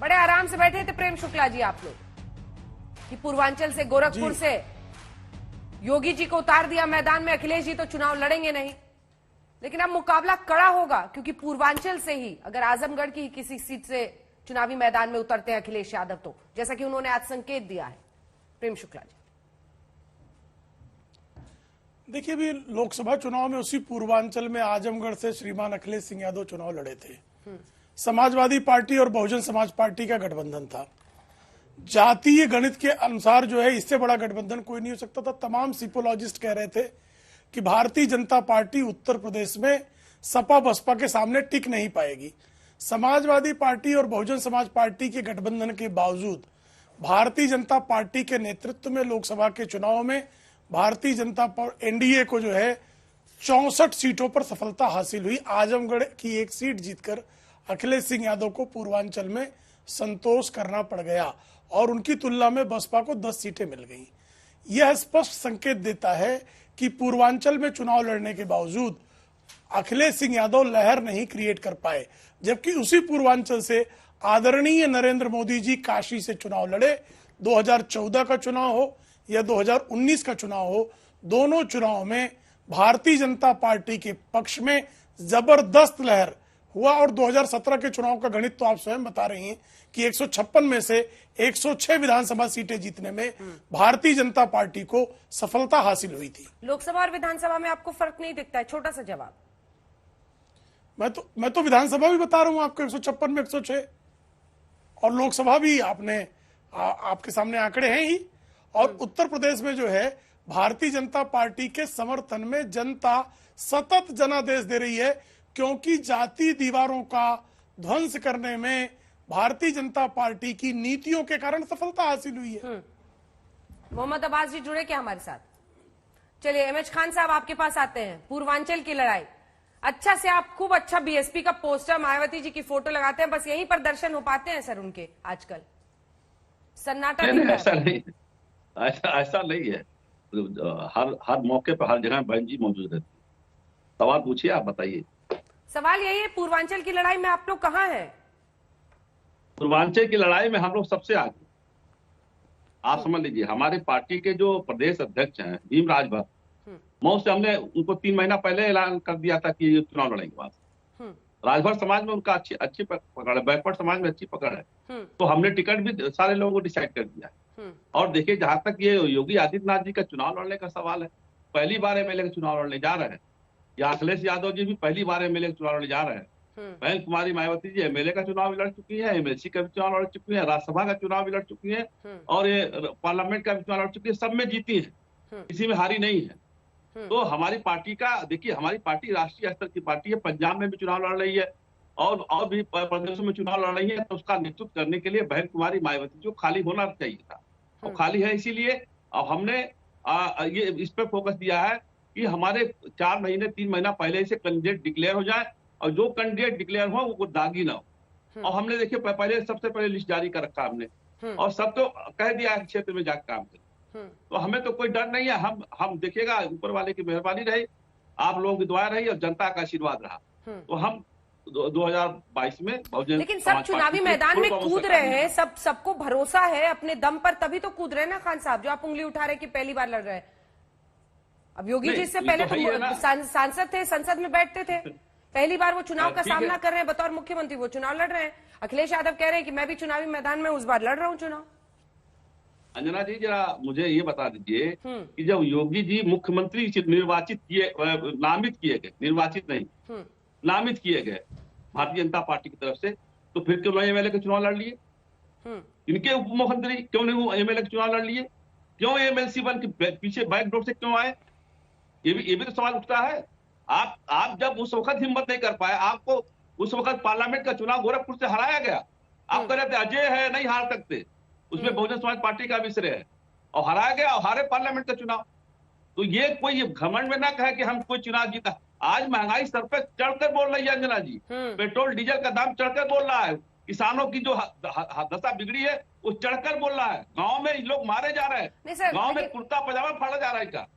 बड़े आराम से बैठे थे प्रेम शुक्ला जी आप लोग कि पूर्वांचल से, गोरखपुर से योगी जी को उतार दिया मैदान में, अखिलेश जी तो चुनाव लड़ेंगे नहीं। लेकिन अब मुकाबला कड़ा होगा क्योंकि पूर्वांचल से ही अगर आजमगढ़ की किसी सीट से चुनावी मैदान में उतरते हैं अखिलेश यादव, तो जैसा कि उन्होंने आज संकेत दिया है। प्रेम शुक्ला जी, देखिए, भी लोकसभा चुनाव में उसी पूर्वांचल में आजमगढ़ से श्रीमान अखिलेश सिंह यादव चुनाव लड़े थे। समाजवादी पार्टी और बहुजन समाज पार्टी का गठबंधन था। जातीय गणित के अनुसार जो है इससे बड़ा गठबंधन कोई नहीं हो सकता था। तमाम सिपोलॉजिस्ट कह रहे थे कि भारतीय जनता पार्टी उत्तर प्रदेश में सपा बसपा के सामने टिक नहीं पाएगी। समाजवादी पार्टी और बहुजन समाज पार्टी के गठबंधन के बावजूद भारतीय जनता पार्टी के नेतृत्व में लोकसभा के चुनाव में भारतीय जनता एनडीए को जो है 64 सीटों पर सफलता हासिल हुई। आजमगढ़ की एक सीट जीतकर अखिलेश सिंह यादव को पूर्वांचल में संतोष करना पड़ गया और उनकी तुलना में बसपा को 10 सीटें मिल गई। यह स्पष्ट संकेत देता है कि पूर्वांचल में चुनाव लड़ने के बावजूद अखिलेश सिंह यादव लहर नहीं क्रिएट कर पाए, जबकि उसी पूर्वांचल से आदरणीय नरेंद्र मोदी जी काशी से चुनाव लड़े। 2014 का चुनाव हो या 2019 का चुनाव हो, दोनों चुनाव में भारतीय जनता पार्टी के पक्ष में जबरदस्त लहर हुआ और 2017 के चुनाव का गणित तो आप स्वयं बता रही हैं कि 156 में से 106 विधानसभा सीटें जीतने में भारतीय जनता पार्टी को सफलता हासिल हुई थी। लोकसभा और विधानसभा में आपको फर्क नहीं दिखता है? छोटा सा जवाब। मैं तो विधानसभा भी बता रहा हूं आपको, 156 में 106 और लोकसभा भी आपने आपके सामने आंकड़े हैं ही। और उत्तर प्रदेश में जो है भारतीय जनता पार्टी के समर्थन में जनता सतत जनादेश दे रही है, क्योंकि जाति दीवारों का ध्वंस करने में भारतीय जनता पार्टी की नीतियों के कारण सफलता हासिल हुई है। मोहम्मद अब्बास जी जुड़े क्या हमारे साथ? चलिए एमएच खान साहब आपके पास आते हैं। पूर्वांचल की लड़ाई अच्छा से आप खूब अच्छा बीएसपी का पोस्टर, मायावती जी की फोटो लगाते हैं, बस यहीं पर दर्शन हो पाते हैं सर उनके आजकल? सन्नाटा नहीं, ऐसा नहीं है। हर मौके पर हर जगह बहन जी मौजूद रहती है। सवाल पूछिए, आप बताइए। सवाल यही है, पूर्वांचल की लड़ाई में आप लोग कहाँ हैं? पूर्वांचल की लड़ाई में हम लोग सबसे आगे। आप समझ लीजिए, हमारे पार्टी के जो प्रदेश अध्यक्ष हैं भीम राजभर, मऊ से हमने उनको 3 महीना पहले ऐलान कर दिया था कि ये चुनाव लड़ेंगे। वहां राजभर समाज में उनका अच्छी पकड़ है, बैकवर्ड समाज में अच्छी पकड़ है, तो हमने टिकट भी सारे लोगों को डिसाइड कर दिया है। और देखिए, जहां तक ये योगी आदित्यनाथ जी का चुनाव लड़ने का सवाल है, पहली बार एमएलए का चुनाव लड़ने जा रहे हैं, या अखिलेश यादव जी भी पहली बार एमएलए का चुनाव लड़ने जा रहे हैं। बहन कुमारी मायावती जी एमएलए का चुनाव भी लड़ चुकी है, एमएलसी का भी चुनाव लड़ चुकी है, राज्यसभा का चुनाव भी लड़ चुकी है, और ये पार्लियामेंट का भी चुनाव लड़ चुकी है। सब में जीती है, किसी में हारी नहीं है। तो हमारी पार्टी का देखिए, हमारी पार्टी राष्ट्रीय स्तर की पार्टी है, पंजाब में भी चुनाव लड़ रही है और भी प्रदेशों में चुनाव लड़ रही है। तो उसका नेतृत्व करने के लिए बहन कुमारी मायावती जो खाली होना चाहिए था, और खाली है। इसीलिए अब हमने ये इस पर फोकस दिया है कि हमारे 4 महीने 3 महीना पहले से कैंडिडेट डिक्लेयर हो जाए, और जो कैंडिडेट डिक्लेयर हो वो दागी ना हो। और हमने देखिए पहले सबसे पहले लिस्ट जारी कर रखा हमने, और सब तो कह दिया क्षेत्र में जाकर काम करें। तो हमें तो कोई डर नहीं है। हम देखिएगा, ऊपर वाले की मेहरबानी रही, आप लोगों की दुआ रही और जनता का आशीर्वाद रहा, तो हम 2022 में लेकिन सब चुनावी मैदान में कूद रहे हैं, सबको भरोसा है अपने दम पर, तभी तो कूद रहे हैं ना खान साहब, जो आप उंगली उठा रहे कि पहली बार लड़ रहे हैं। अब योगी जी से पहले तो सांसद थे, संसद में बैठते थे, पहली बार वो चुनाव का सामना कर रहे हैं बतौर मुख्यमंत्री, वो चुनाव लड़ रहे हैं। अखिलेश यादव कह रहे हैं कि मैं भी चुनावी मैदान में उस बार लड़ रहा हूँ चुनाव। अंजना जी, जरा मुझे ये बता दीजिए कि जब योगी जी मुख्यमंत्री नामित किए गए, निर्वाचित नहीं, नामित किए गए भारतीय जनता पार्टी की तरफ से, तो फिर क्यों नहीं एमएलए का चुनाव लड़ लिए? इनके उप मुख्यमंत्री क्यों नहीं वो एमएलए का चुनाव लड़ लिए? क्यों एमएलसी बन के पीछे बैकडोर से क्यों आए? ये भी तो सवाल उठता है। आप जब उस वक्त हिम्मत नहीं कर पाए, आपको उस वक्त पार्लियामेंट का चुनाव गोरखपुर से हराया गया, आप कह रहे थे अजय है, नहीं हार सकते, उसमें बहुजन समाज पार्टी का भी श्रेय है, और हराया गया और हारे पार्लियामेंट का चुनाव। तो ये कोई घमंड में ना कहे कि हम कोई चुनाव जीता। आज महंगाई सर पे चढ़कर बोल रही है अंजना जी, पेट्रोल डीजल का दाम चढ़कर बोल रहा है, किसानों की जो दशा बिगड़ी है वो चढ़कर बोल रहा है, गांव में लोग मारे जा रहे हैं, गांव में कुर्ता पजामा फाड़ा जा रहा है।